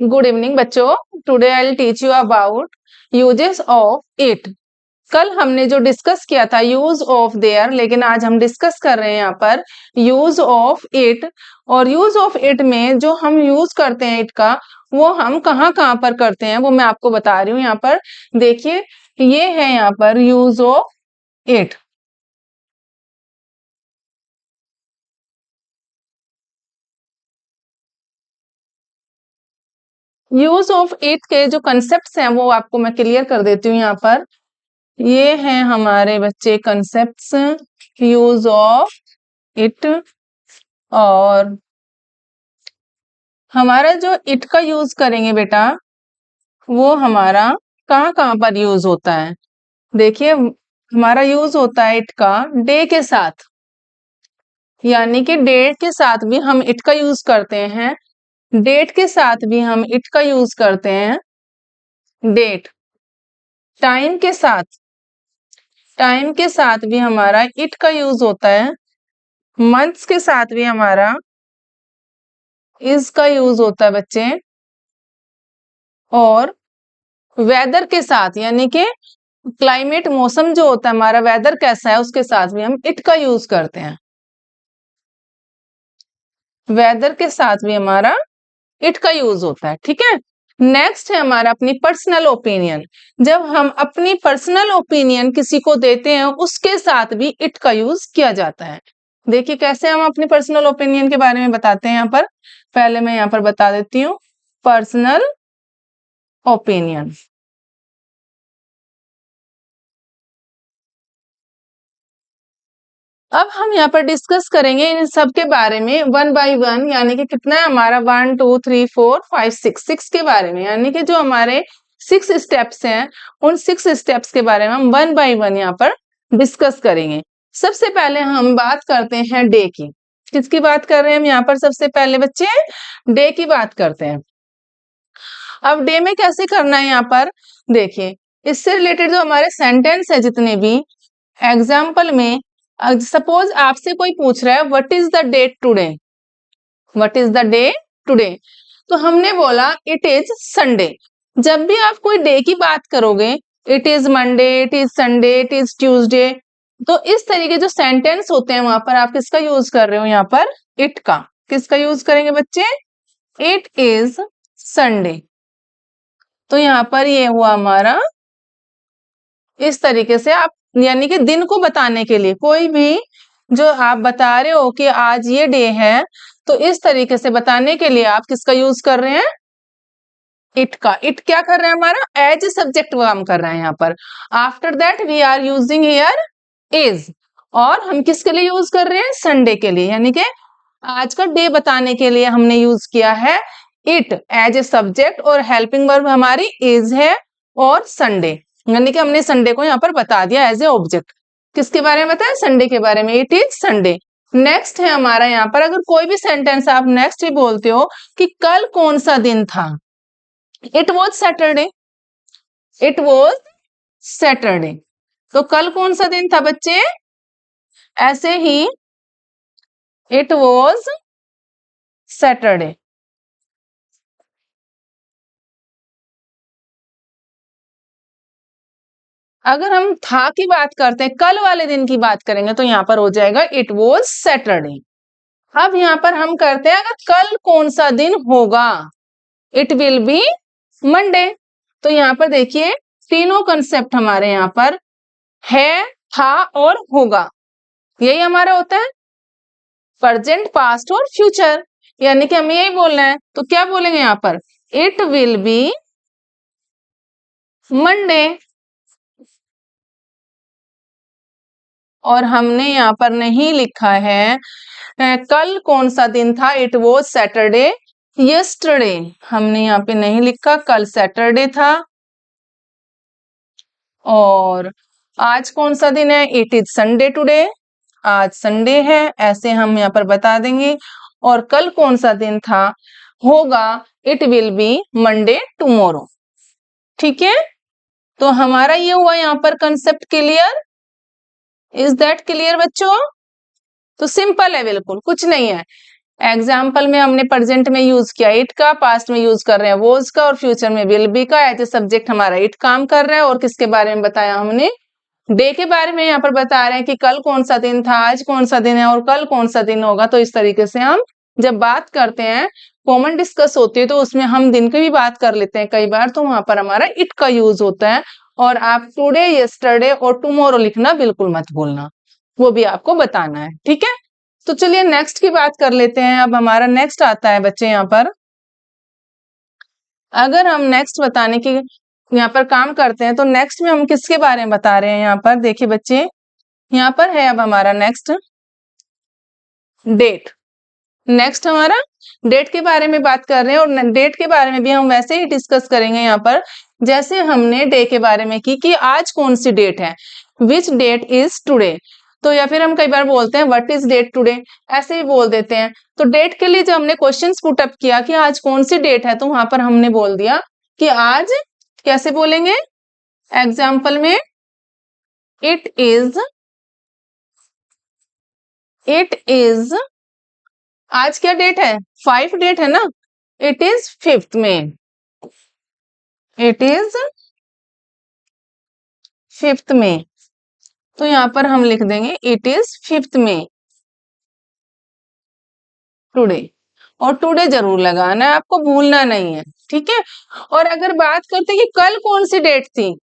Good evening बच्चों। Today I will teach you about uses of it. कल हमने जो डिस्कस किया था यूज ऑफ देयर, लेकिन आज हम डिस्कस कर रहे हैं यहाँ पर यूज ऑफ इट। और यूज ऑफ इट में जो हम यूज करते हैं इट का, वो हम कहाँ कहाँ पर करते हैं वो मैं आपको बता रही हूँ। यहाँ पर देखिए, ये है यहाँ पर use of it. Use of it के जो कंसेप्ट्स हैं वो आपको मैं क्लियर कर देती हूँ। यहाँ पर ये हैं हमारे बच्चे कंसेप्ट्स यूज ऑफ इट। और हमारा जो इट का यूज करेंगे बेटा, वो हमारा कहाँ कहाँ पर यूज होता है। देखिए, हमारा यूज होता है इट का डे के साथ, यानी कि डेट के साथ भी हम इट का यूज करते हैं। डेट के साथ भी हम इट का यूज करते हैं। डेट, टाइम के साथ, टाइम के साथ भी हमारा इट का यूज होता है। मंथ्स के साथ भी हमारा इज का यूज होता है बच्चे। और वेदर के साथ, यानी कि क्लाइमेट, मौसम जो होता है हमारा, वेदर कैसा है उसके साथ भी हम इट का यूज करते हैं। वेदर के साथ भी हमारा इट का यूज होता है। ठीक है। नेक्स्ट है हमारा अपनी पर्सनल ओपिनियन। जब हम अपनी पर्सनल ओपिनियन किसी को देते हैं, उसके साथ भी इट का यूज किया जाता है। देखिए कैसे हम अपनी पर्सनल ओपिनियन के बारे में बताते हैं। यहाँ पर पहले मैं यहाँ पर बता देती हूँ पर्सनल ओपिनियन। अब हम यहाँ पर डिस्कस करेंगे इन सब के बारे में वन बाय वन, यानी कि कितना है हमारा 1 2 3 4 5 6 के बारे में, यानी कि जो हमारे 6 स्टेप्स हैं, उन 6 स्टेप्स के बारे में हम वन बाय वन यहाँ पर डिस्कस करेंगे। सबसे पहले हम बात करते हैं डे की। किसकी बात कर रहे हैं हम यहाँ पर? सबसे पहले बच्चे डे की बात करते हैं। अब डे में कैसे करना है यहाँ पर देखिए, इससे रिलेटेड जो हमारे सेंटेंस है जितने भी, एग्जाम्पल में सपोज आपसे कोई पूछ रहा है what is the date today, what is the day today, तो हमने बोला इट इज संडे। जब भी आप कोई डे की बात करोगे, it is Monday, it is Sunday, it is Tuesday, तो इस तरीके जो सेंटेंस होते हैं वहां पर आप किसका यूज कर रहे हो? यहाँ पर इट का। किसका यूज करेंगे बच्चे? It is Sunday. तो यहाँ पर ये हुआ हमारा, इस तरीके से आप, यानी कि दिन को बताने के लिए कोई भी जो आप बता रहे हो कि आज ये डे है, तो इस तरीके से बताने के लिए आप किसका यूज कर रहे हैं? इट का। इट क्या कर रहे हैं हमारा? एज ए सब्जेक्ट काम कर रहे हैं यहाँ पर। After that we are using here is. और हम किसके लिए यूज कर रहे हैं? संडे के लिए, यानी कि आज का डे बताने के लिए हमने यूज किया है इट एज ए सब्जेक्ट, और हेल्पिंग वर्ब हमारी इज है और संडे, यानी कि हमने संडे को यहाँ पर बता दिया एज ए ऑब्जेक्ट। किसके बारे में बताया? संडे के बारे में। It is Sunday. नेक्स्ट है हमारा यहाँ पर, अगर कोई भी सेंटेंस आप नेक्स्ट भी बोलते हो कि कल कौन सा दिन था, it was Saturday, it was Saturday. तो कल कौन सा दिन था बच्चे? ऐसे ही इट वॉज सैटरडे। अगर हम था की बात करते हैं, कल वाले दिन की बात करेंगे, तो यहाँ पर हो जाएगा इट वॉज सैटरडे। अब यहाँ पर हम करते हैं अगर कल कौन सा दिन होगा, इट विल बी मंडे। तो यहाँ पर देखिए तीनों कंसेप्ट हमारे यहाँ पर है, था और होगा, यही हमारा होता है प्रेजेंट, पास्ट और फ्यूचर, यानी कि हमें यही बोलना है। तो क्या बोलेंगे यहाँ पर? It will be Monday. और हमने यहाँ पर नहीं लिखा है कल कौन सा दिन था, इट वॉज सैटरडे यस्टरडे। हमने यहाँ पे नहीं लिखा, कल सैटरडे था। और आज कौन सा दिन है? इट इज संडे टुडे, आज संडे है, ऐसे हम यहाँ पर बता देंगे। और कल कौन सा दिन था, होगा, it will be Monday tomorrow. ठीक है। तो हमारा ये हुआ यहाँ पर concept clear. Is that clear बच्चों? तो सिंपल है, बिल्कुल कुछ नहीं है। एग्जाम्पल में हमने प्रेजेंट में यूज किया इट का, पास्ट में यूज कर रहे हैं वॉज का, और फ्यूचर में विल बी का। एज ए सब्जेक्ट हमारा इट काम कर रहा है। और किसके बारे में बताया हमने? डे के बारे में यहाँ पर बता रहे हैं कि कल कौन सा दिन था, आज कौन सा दिन है और कल कौन सा दिन होगा। तो इस तरीके से हम जब बात करते हैं, कॉमन डिस्कस होती है, तो उसमें हम दिन की भी बात कर लेते हैं कई बार, तो वहां पर हमारा इट का यूज होता है। और आप टुडे, यस्टरडे और टुमारो लिखना बिल्कुल मत भूलना, वो भी आपको बताना है, ठीक है। तो चलिए नेक्स्ट की बात कर लेते हैं। अब हमारा नेक्स्ट आता है बच्चे यहाँ पर, अगर हम नेक्स्ट बताने की यहाँ पर काम करते हैं, तो नेक्स्ट में हम किसके बारे में बता रहे हैं? यहाँ पर देखिए बच्चे, यहाँ पर है अब हमारा नेक्स्ट डेट। नेक्स्ट हमारा डेट के बारे में बात कर रहे हैं, और डेट के बारे में भी हम वैसे ही डिस्कस करेंगे यहाँ पर जैसे हमने डे के बारे में की कि आज कौन सी डेट है, विच डेट इज टुडे। तो या फिर हम कई बार बोलते हैं व्हाट इज डेट टुडे, ऐसे ही बोल देते हैं। तो डेट के लिए जब हमने क्वेश्चंस पुट अप किया कि आज कौन सी डेट है, तो वहां पर हमने बोल दिया कि आज कैसे बोलेंगे? एग्जाम्पल में इट इज आज क्या डेट है? 5 डेट है ना, इट इज 5th में, इट इज 5th में। तो यहाँ पर हम लिख देंगे इट इज 5th में टुडे, और टुडे जरूर लगाना है, आपको भूलना नहीं है, ठीक है। और अगर बात करते हैं कि कल कौन सी डेट थी,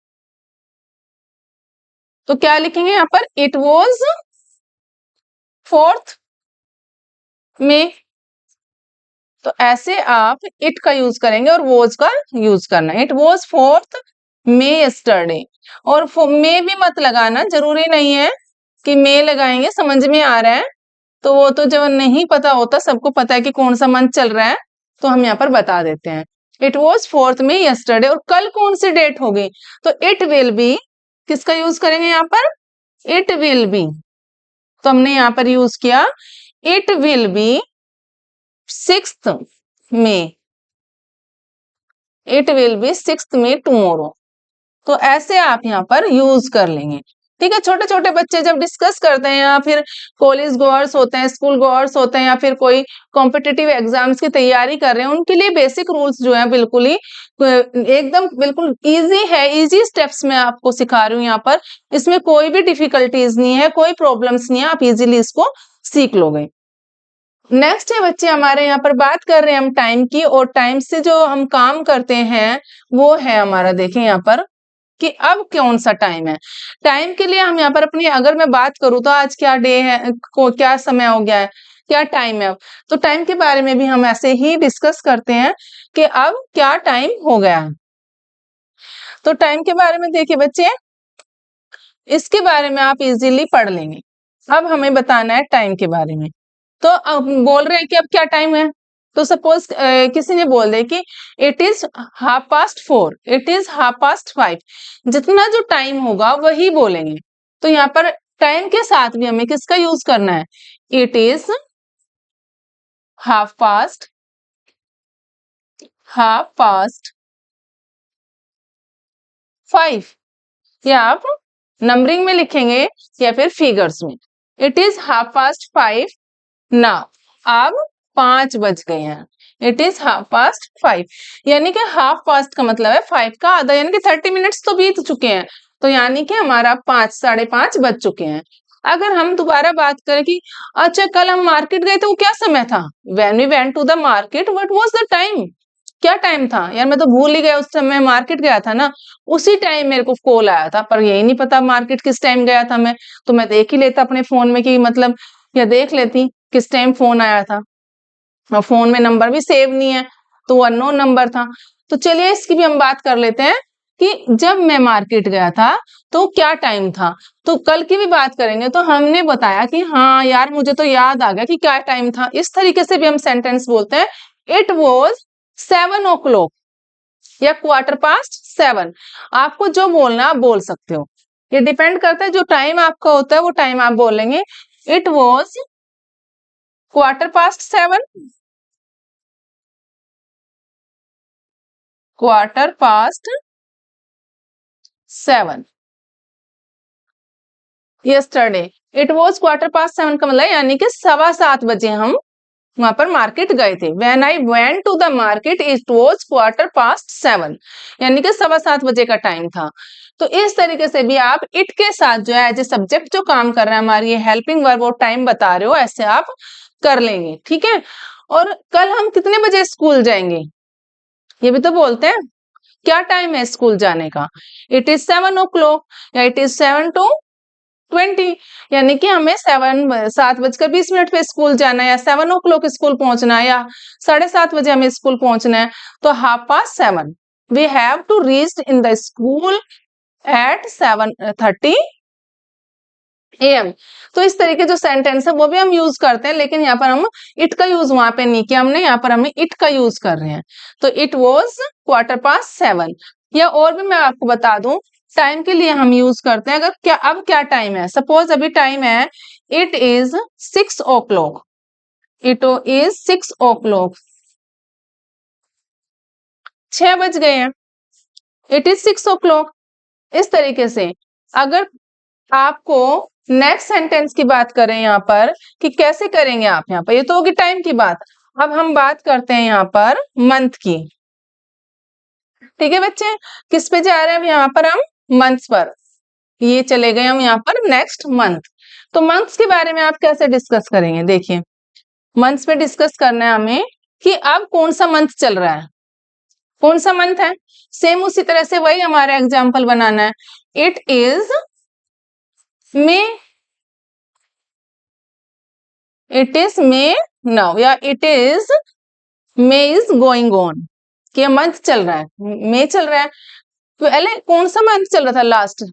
तो क्या लिखेंगे यहाँ पर? इट वॉज 4th में। तो ऐसे आप इट का यूज करेंगे और वॉज का यूज करना। It was 4th may yesterday. और मे भी मत लगाना, जरूरी नहीं है कि मे लगाएंगे, समझ में आ रहा है। तो वो तो जब नहीं पता होता, सबको पता है कि कौन सा मंथ चल रहा है, तो हम यहाँ पर बता देते हैं इट वॉज 4th में यस्टरडे। और कल कौन सी डेट होगी, तो इट विल बी, किसका यूज करेंगे यहाँ पर? It will B. तो हमने यहाँ पर यूज किया इट विल बी 6th में, इट विल बी 6th में टुमारो। तो ऐसे आप यहाँ पर यूज कर लेंगे, ठीक है। छोटे छोटे बच्चे जब डिस्कस करते हैं, या फिर कॉलेज गोअर्स होते हैं, स्कूल गोअर्स होते हैं, या फिर कोई कॉम्पिटिटिव एग्जाम्स की तैयारी कर रहे हैं, उनके लिए बेसिक रूल्स जो है बिल्कुल ही एकदम बिल्कुल इजी है। इजी स्टेप्स में आपको सिखा रही हूँ यहाँ पर, इसमें कोई भी डिफिकल्टीज नहीं है, कोई प्रॉब्लम्स नहीं है, आप इजीली इसको सीख लोगे। नेक्स्ट है बच्चे हमारे यहाँ पर बात कर रहे हैं हम टाइम की, और टाइम से जो हम काम करते हैं वो है हमारा, देखें यहाँ पर कि अब कौन सा टाइम है। टाइम के लिए हम यहाँ पर अपनी, अगर मैं बात करूँ तो आज क्या डे है, को क्या समय हो गया है, क्या टाइम है अब, तो टाइम के बारे में भी हम ऐसे ही डिस्कस करते हैं कि अब क्या टाइम हो गया है। तो टाइम के बारे में देखिए बच्चे, इसके बारे में आप इजीली पढ़ लेंगे। अब हमें बताना है टाइम के बारे में। तो अब बोल रहे हैं कि अब क्या टाइम है, तो सपोज किसी ने बोल दे कि इट इज 4:30, इट इज 5:30, जितना जो टाइम होगा वही बोलेंगे। तो यहाँ पर टाइम के साथ भी हमें किसका यूज करना है? इट इज 5:30, या आप नंबरिंग में लिखेंगे या फिर फिगर्स में। इट इज 5:30 नाउ, अब 5 बज गए हैं। इट इज 5:30, यानी कि 1/2 का मतलब है 5 का आधा, यानी कि 30 मिनट्स तो बीत चुके हैं। तो यानी कि हमारा 5, 5:30 बज चुके हैं। अगर हम दोबारा बात करें कि अच्छा कल हम मार्केट गए थे, वो क्या समय था? When we went to the market, what was the time? क्या टाइम था यार, मैं तो भूल ही गया, उस समय मार्केट गया था ना, उसी टाइम मेरे को कॉल आया था, पर यही नहीं पता मार्केट किस टाइम गया था मैं। तो मैं देख ही लेता अपने फोन में कि मतलब, या देख लेती किस टाइम फोन आया था, और फोन में नंबर भी सेव नहीं है, तो वो अननोन नंबर था। तो चलिए इसकी भी हम बात कर लेते हैं कि जब मैं मार्केट गया था तो क्या टाइम था। तो कल की भी बात करेंगे, तो हमने बताया कि हाँ यार मुझे तो याद आ गया कि क्या टाइम था। इस तरीके से भी हम सेंटेंस बोलते हैं, इट वॉज 7 o'clock या 7:15। आपको जो बोलना आप बोल सकते हो, ये डिपेंड करता है, जो टाइम आपका होता है वो टाइम आप बोलेंगे। It was 7:15, 7:15 yesterday. It was 7:15 का मतलब यानी कि 7:15 बजे हम वहां पर मार्केट गए थे। When I went to the market it was 7:15, यानी कि 7:15 बजे का टाइम था। तो इस तरीके से भी आप इट के साथ जो है एज ए सब्जेक्ट जो काम कर रहा है हमारी ये हेल्पिंग वर्ब और टाइम बता रहे हो, ऐसे आप कर लेंगे। ठीक है, और कल हम कितने बजे स्कूल जाएंगे ये भी तो बोलते हैं, क्या टाइम है स्कूल जाने का? इट इज 7 o'clock या इट इज 7:20, यानी कि हमें 7:20 पे स्कूल जाना है, या 7 o'clock स्कूल पहुंचना है, या 7:30 बजे हमें स्कूल पहुंचना है। तो 7:30 we have to reach in the school at 7:30 AM। तो इस तरीके जो सेंटेंस है वो भी हम यूज करते हैं, लेकिन यहाँ पर हम इट का यूज वहां पे नहीं किया हमने, यहाँ पर हमें इट का यूज कर रहे हैं। तो इट वॉज 7:15। या और भी मैं आपको बता दूं, टाइम के लिए हम यूज करते हैं, अगर अब क्या टाइम है, सपोज अभी टाइम है it is 6 o'clock, it is 6 o'clock, 6 बज गए हैं, इट इज 6 o'clock। इस तरीके से अगर आपको नेक्स्ट सेंटेंस की बात करें यहाँ पर कि कैसे करेंगे आप, यहाँ पर ये तो होगी टाइम की बात। अब हम बात करते हैं यहाँ पर मंथ की। ठीक है बच्चे, किस पे जा रहे हैं अब यहाँ पर हम? मंथ्स पर। ये चले गए हम यहाँ पर नेक्स्ट मंथ। तो मंथ्स के बारे में आप कैसे डिस्कस करेंगे? देखिए, मंथ्स पे डिस्कस करना है हमें कि अब कौन सा मंथ चल रहा है, कौन सा मंथ है। सेम उसी तरह से वही हमारा एग्जाम्पल बनाना है। It is May, it is May now, या it is May is going on, कि मंथ चल रहा है, मई चल रहा है। पहले कौन सा मंथ चल रहा था लास्ट?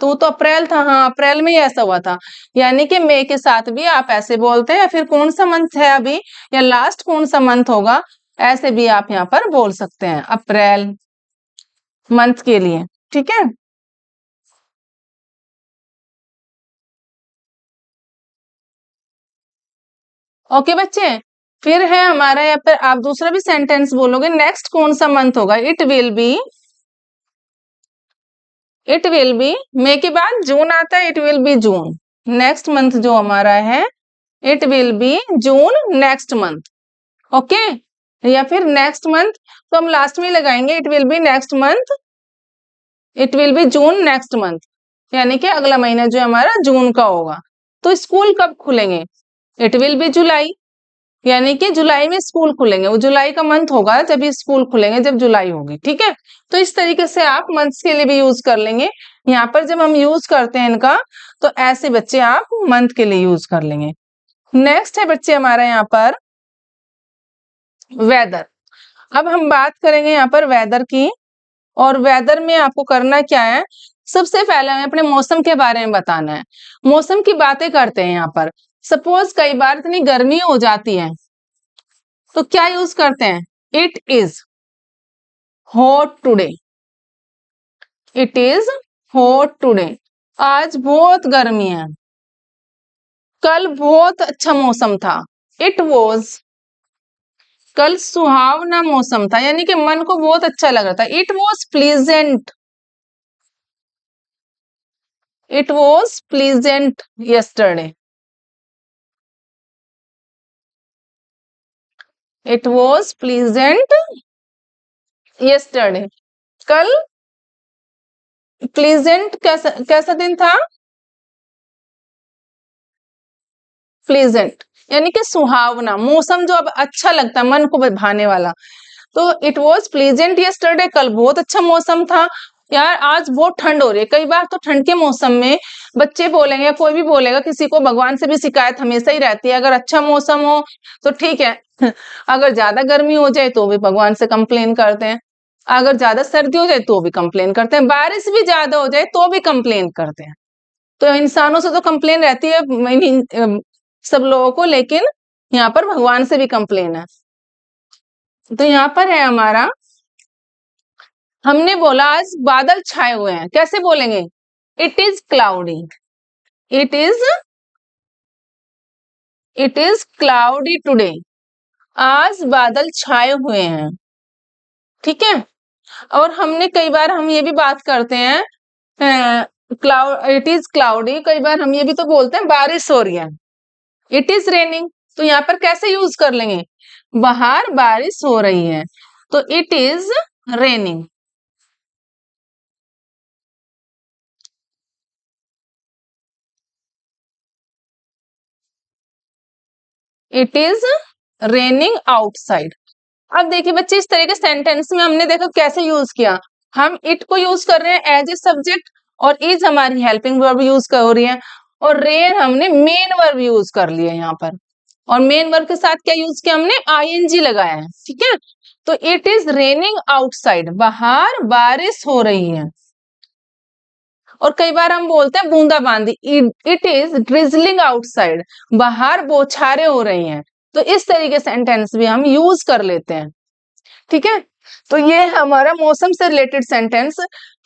तो अप्रैल था। हाँ, अप्रैल में ही ऐसा हुआ था, यानी कि मई के साथ भी आप ऐसे बोलते हैं, या फिर कौन सा मंथ है अभी, या लास्ट कौन सा मंथ होगा, ऐसे भी आप यहाँ पर बोल सकते हैं अप्रैल मंथ के लिए। ठीक है, ओके बच्चे। फिर है हमारा यहाँ पर, आप दूसरा भी सेंटेंस बोलोगे, नेक्स्ट कौन सा मंथ होगा? It will be, it will be, मई के बाद जून आता है, it will be June. Next month जो हमारा है it will be June next month. Okay, या फिर नेक्स्ट मंथ तो हम लास्ट में लगाएंगे, it will be next month, it will be June next month, यानी कि अगला महीना जो हमारा जून का होगा। तो स्कूल कब खुलेंगे? इट विल बी जुलाई, यानी कि जुलाई में स्कूल खुलेंगे, वो जुलाई का मंथ होगा जब ये स्कूल खुलेंगे, जब जुलाई होगी। ठीक है, तो इस तरीके से आप मंथ्स के लिए भी यूज कर लेंगे। यहाँ पर जब हम यूज करते हैं इनका, तो ऐसे बच्चे आप मंथ के लिए यूज कर लेंगे। नेक्स्ट है बच्चे हमारा यहाँ पर वेदर। अब हम बात करेंगे यहाँ पर वेदर की, और वेदर में आपको करना क्या है, सबसे पहले हमें अपने मौसम के बारे में बताना है। मौसम की बातें करते हैं यहाँ पर। सपोज कई बार इतनी गर्मी हो जाती है तो क्या यूज करते हैं? It is hot today, it is hot today, आज बहुत गर्मी है, कल बहुत अच्छा मौसम था, इट वॉज, कल सुहावना मौसम था, यानी कि मन को बहुत अच्छा लग रहा था, it was pleasant, it was pleasant yesterday, it was pleasant yesterday, कल प्लीजेंट कैसा कैसा दिन था? प्लीजेंट, यानी कि सुहावना मौसम, जो अब अच्छा लगता है, मन को भाने वाला। तो इट वॉज प्लीजेंट यस्टरडे, कल बहुत अच्छा मौसम था। यार आज बहुत ठंड हो रही है, कई बार तो ठंड के मौसम में बच्चे बोलेंगे, कोई भी बोलेगा, किसी को भगवान से भी शिकायत हमेशा ही रहती है, अगर अच्छा मौसम हो तो ठीक है, अगर ज्यादा गर्मी हो जाए तो भी भगवान से कंप्लेन करते हैं, अगर ज्यादा सर्दी हो जाए तो भी कंप्लेन करते हैं, बारिश भी ज्यादा हो जाए तो भी कंप्लेन करते हैं। तो इंसानों से तो कंप्लेन रहती है सब लोगों को, लेकिन यहाँ पर भगवान से भी कंप्लेन है। तो यहाँ पर है हमारा, हमने बोला आज बादल छाए हुए हैं, कैसे बोलेंगे? It is cloudy, it is cloudy today, आज बादल छाए हुए हैं। ठीक है, और हमने कई बार हम ये भी बात करते हैं, क्लाउड, इट इज क्लाउडी, कई बार हम ये भी तो बोलते हैं बारिश हो रही है, इट इज रेनिंग, तो यहाँ पर कैसे यूज कर लेंगे? बाहर बारिश हो रही है, तो it is raining. It is raining outside. अब देखिए बच्चे, इस तरह के सेंटेंस में हमने देखा कैसे यूज किया। हम इट को यूज कर रहे हैं एज ए सब्जेक्ट, और इज हमारी हेल्पिंग वर्ब यूज कर रही है, और रेन हमने मेन वर्ब यूज कर लिया यहाँ पर। और मेन वर्ब के साथ क्या यूज किया हमने? आईएनजी लगाया है, ठीक है। तो इट इज रेनिंग आउटसाइड, बाहर बारिश हो रही है। और कई बार हम बोलते हैं बूंदाबांदी, इट इज ड्रिजलिंग आउटसाइड, बाहर बौछारें हो रही हैं। तो इस तरीके सेंटेंस भी हम यूज कर लेते हैं, ठीक है। तो ये है हमारा मौसम से रिलेटेड सेंटेंस,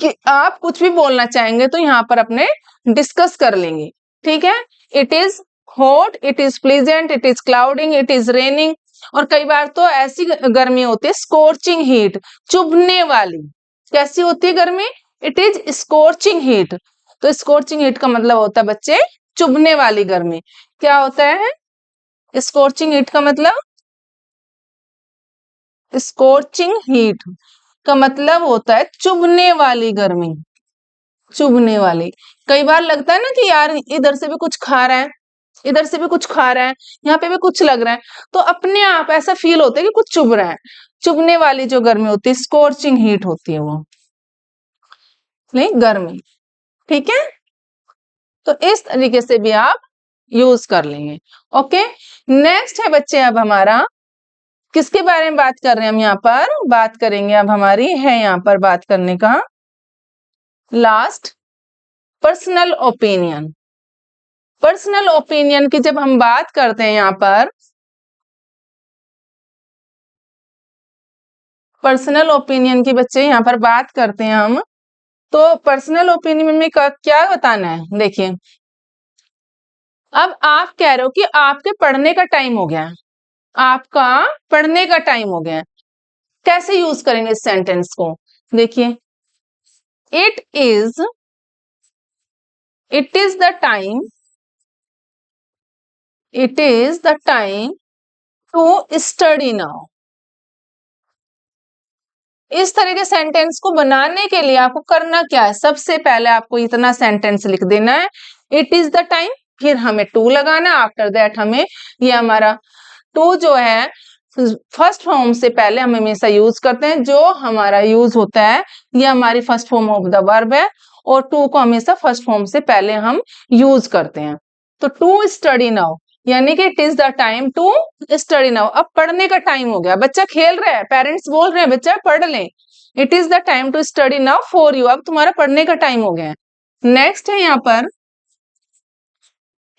कि आप कुछ भी बोलना चाहेंगे तो यहाँ पर अपने डिस्कस कर लेंगे, ठीक है। It is hot, it is pleasant, it is clouding, it is raining. और कई बार तो ऐसी गर्मी होती है स्corching हीट, चुभने वाली। कैसी होती है गर्मी? It is scorching heat. तो स्corching हीट का मतलब होता है बच्चे चुभने वाली गर्मी। क्या होता है स्corching हीट का मतलब? स्corching हीट का मतलब होता है चुभने वाली गर्मी, चुभने वाली। कई बार लगता है ना कि यार इधर से भी कुछ खा रहा है, इधर से भी कुछ खा रहा है, यहाँ पे भी कुछ लग रहा है, तो अपने आप ऐसा फील होता है कि कुछ चुभ रहा है। चुभने वाली जो गर्मी होती है, स्corching हीट होती है वो, नहीं गर्मी, ठीक है। तो इस तरीके से भी आप यूज कर लेंगे। ओके, नेक्स्ट है बच्चे अब हमारा, किसके बारे में बात कर रहे हैं हम यहाँ पर? बात करेंगे अब हमारी है यहाँ पर बात करने का last, personal opinion. Personal opinion की जब हम बात करते हैं यहाँ पर, पर्सनल ओपिनियन की बच्चे यहाँ पर बात करते हैं हम, तो पर्सनल ओपिनियन में क्या बताना है? देखिए, अब आप कह रहे हो कि आपके पढ़ने का टाइम हो गया है, आपका पढ़ने का टाइम हो गया है। कैसे यूज करेंगे इस सेंटेंस को? देखिए, it is the time, it is the time to study now. इस तरह के सेंटेंस को बनाने के लिए आपको करना क्या है? सबसे पहले आपको इतना सेंटेंस लिख देना है, इट इज द टाइम, फिर हमें टू लगाना, आफ्टर दैट हमें, ये हमारा टू जो है फर्स्ट फॉर्म से पहले हम हमेशा यूज करते हैं, जो हमारा यूज होता है ये हमारी first form of the verb है, और टू को हमेशा फर्स्ट फॉर्म से पहले हम यूज करते हैं। तो टू स्टडी नाउ, यानी कि it is the time to study now. अब पढ़ने का टाइम हो गया, बच्चा खेल रहा है, पेरेंट्स बोल रहे हैं बच्चा पढ़ ले, it is the time to study now for you, अब तुम्हारा पढ़ने का टाइम हो गया है। नेक्स्ट है यहाँ पर,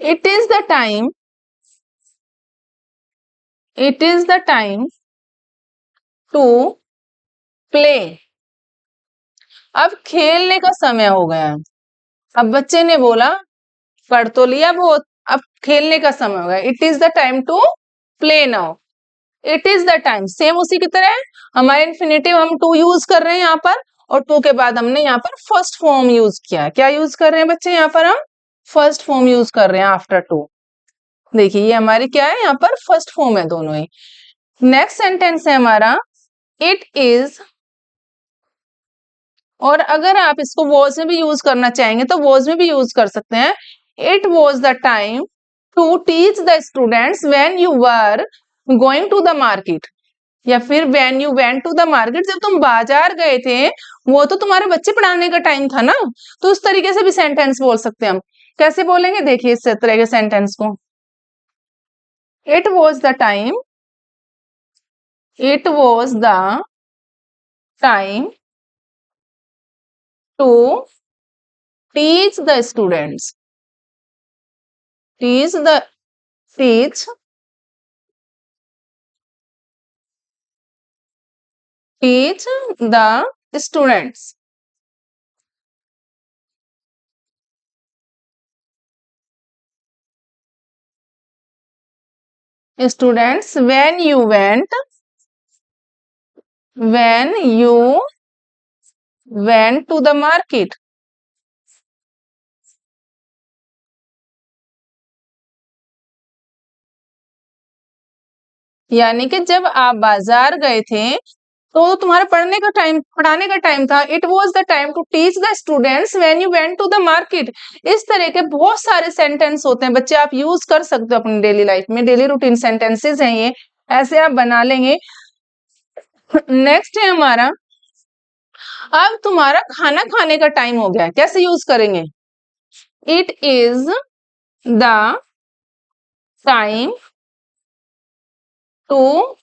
it is the time, it is the time to play. अब खेलने का समय हो गया है। अब बच्चे ने बोला पढ़ तो लिया बहुत, अब खेलने का समय हो गया, it is the time to play now. It is the time same उसी की तरह है, हमारे इन्फिनेटिव हम टू यूज कर रहे हैं यहाँ पर, और टू के बाद हमने यहाँ पर फर्स्ट फॉर्म यूज किया। क्या यूज कर रहे हैं बच्चे? यहाँ पर हम फर्स्ट फॉर्म यूज कर रहे हैं आफ्टर टू। देखिए ये हमारी क्या है, यहाँ पर फर्स्ट फॉर्म है दोनों ही। नेक्स्ट सेंटेंस है हमारा, इट इज, और अगर आप इसको वॉज में भी यूज करना चाहेंगे तो वॉज में भी यूज कर सकते हैं। It was the time to teach the students when you were going to the market, या फिर when you went to the market, जब तुम बाजार गए थे वो तो तुम्हारे बच्चे पढ़ाने का टाइम था ना। तो उस तरीके से भी सेंटेंस बोल सकते हैं हम। कैसे बोलेंगे? देखिए इस तरह के सेंटेंस को, it was the time, it was the time to teach the students, teach the, teach, teach the students, students when you went, when you went to the market. यानी कि जब आप बाजार गए थे तो तुम्हारा पढ़ाने का टाइम था। It was the time to teach the students when you went to the market. इस तरह के बहुत सारे सेंटेंस होते हैं बच्चे, आप यूज कर सकते हो अपनी डेली लाइफ में। डेली रूटीन सेंटेंसेस हैं ये, ऐसे आप बना लेंगे। नेक्स्ट है हमारा, अब तुम्हारा खाना खाने का टाइम हो गया है, कैसे यूज करेंगे? It is the time to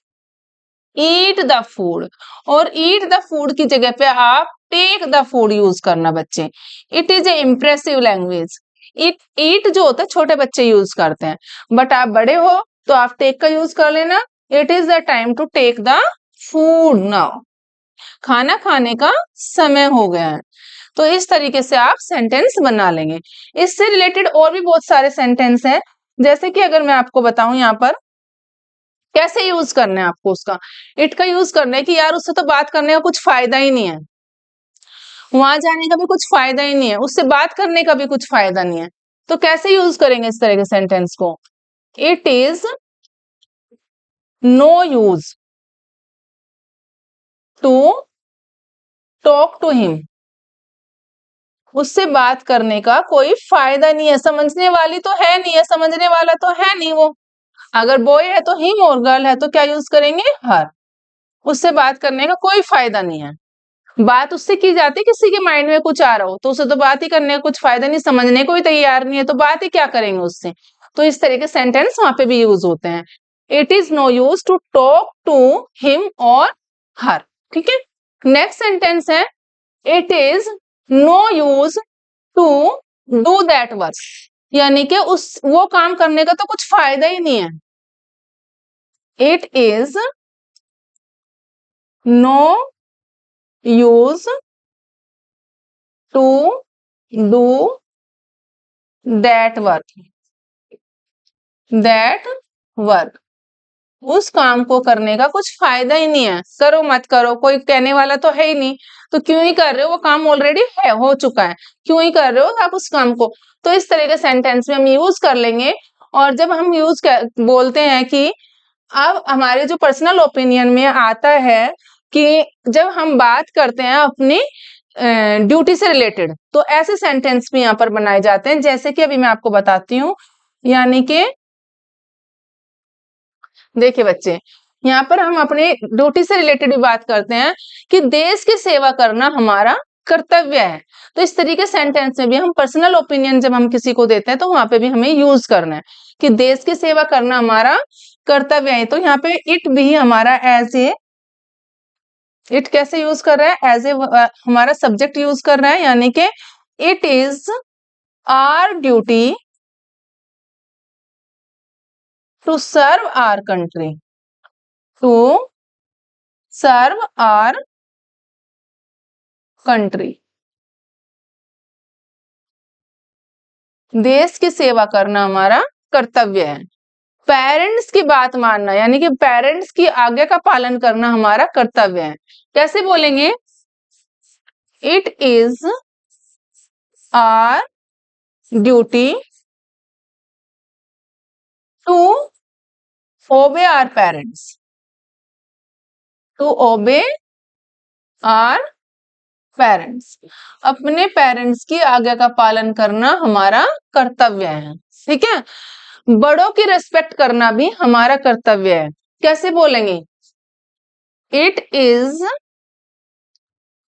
eat the food, और ईट द फूड की जगह पे आप टेक द फूड यूज करना बच्चे। It is a impressive language. Eat जो होता है छोटे बच्चे यूज करते हैं, बट आप बड़े हो तो आप टेक का यूज कर लेना। It is the time to take the food now, खाना खाने का समय हो गया है। तो इस तरीके से आप सेंटेंस बना लेंगे। इससे रिलेटेड और भी बहुत सारे सेंटेंस हैं, जैसे कि अगर मैं आपको बताऊं यहाँ पर कैसे यूज करना है आपको उसका। इट का यूज करना है कि यार उससे तो बात करने का कुछ फायदा ही नहीं है, वहां जाने का भी कुछ फायदा ही नहीं है, उससे बात करने का भी कुछ फायदा नहीं है। तो कैसे यूज करेंगे इस तरह के सेंटेंस को? It is no use to talk to him, उससे बात करने का कोई फायदा नहीं है, समझने वाली तो है नहीं है, समझने वाला तो है नहीं वो। अगर बॉय है तो हिम, और गर्ल है तो क्या यूज करेंगे? हर। उससे बात करने का कोई फायदा नहीं है। बात उससे की जाती है किसी के माइंड में कुछ आ रहा हो तो उसे तो बात ही करने का कुछ फायदा नहीं, समझने को ही तैयार नहीं है तो बात ही क्या करेंगे उससे। तो इस तरह के सेंटेंस वहां पे भी यूज होते हैं। It is no use to talk to him और हर। ठीक है, नेक्स्ट सेंटेंस है, it is no use to do that work, यानी कि उस वो काम करने का तो कुछ फायदा ही नहीं है। It is no use to do that work, उस काम को करने का कुछ फायदा ही नहीं है, करो मत करो, कोई कहने वाला तो है ही नहीं, तो क्यों ही कर रहे हो, वो काम ऑलरेडी है, हो चुका है, क्यों ही कर रहे हो आप उस काम को। तो इस तरह के सेंटेंस में हम यूज कर लेंगे। और जब हम बोलते हैं कि अब हमारे जो पर्सनल ओपिनियन में आता है कि जब हम बात करते हैं अपनी ड्यूटी से रिलेटेड, तो ऐसे सेंटेंस भी यहाँ पर बनाए जाते हैं, जैसे कि अभी मैं आपको बताती हूँ। यानी कि देखिए बच्चे, यहाँ पर हम अपने ड्यूटी से रिलेटेड भी बात करते हैं कि देश की सेवा करना हमारा कर्तव्य है। तो इस तरीके सेंटेंस में भी हम पर्सनल ओपिनियन जब हम किसी को देते हैं तो वहां पे भी हमें यूज करना है कि देश की सेवा करना हमारा कर्तव्य है। तो यहाँ पे इट भी हमारा एज ए, इट कैसे यूज कर रहा है? एज ए हमारा सब्जेक्ट यूज कर रहा है, यानी कि it is our duty to serve our country, to serve our country, देश की सेवा करना हमारा कर्तव्य है। पेरेंट्स की बात मानना, यानी कि पेरेंट्स की आज्ञा का पालन करना हमारा कर्तव्य है। कैसे बोलेंगे? It is our duty to obey our parents, to obey our parents, अपने पेरेंट्स की आज्ञा का पालन करना हमारा कर्तव्य है। ठीक है, बड़ों की रिस्पेक्ट करना भी हमारा कर्तव्य है। कैसे बोलेंगे? It is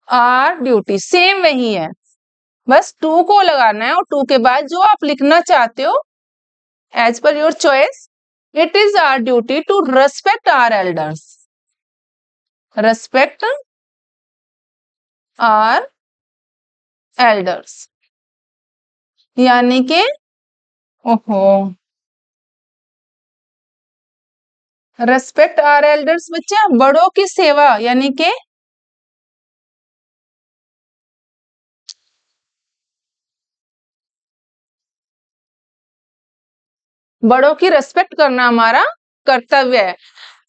our duty, same वही है, बस टू को लगाना है और टू के बाद जो आप लिखना चाहते हो as per your choice. It is our duty to respect our elders, respect our elders, यानी कि ओहो, रेस्पेक्ट आवर एल्डर्स बच्चे, बड़ों की सेवा, यानी कि बड़ों की रेस्पेक्ट करना हमारा कर्तव्य है।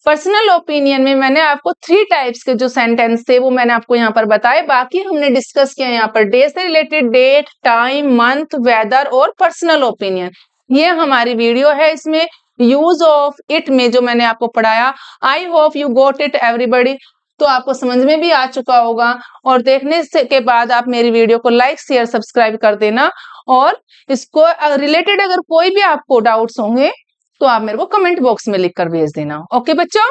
पर्सनल ओपिनियन में मैंने आपको 3 टाइप्स के जो सेंटेंस थे वो मैंने आपको यहाँ पर बताए, बाकी हमने डिस्कस किया यहाँ पर डे से related, date, time, month, weather और पर्सनल ओपिनियन। ये हमारी वीडियो है, इसमें यूज ऑफ इट में जो मैंने आपको पढ़ाया, I hope you got it everybody. तो आपको समझ में भी आ चुका होगा, और देखने से के बाद आप मेरी वीडियो को लाइक शेयर सब्सक्राइब कर देना, और इसको रिलेटेड अगर कोई भी आपको डाउट्स होंगे तो आप मेरे को कमेंट बॉक्स में लिख कर भेज देना। ओके बच्चों।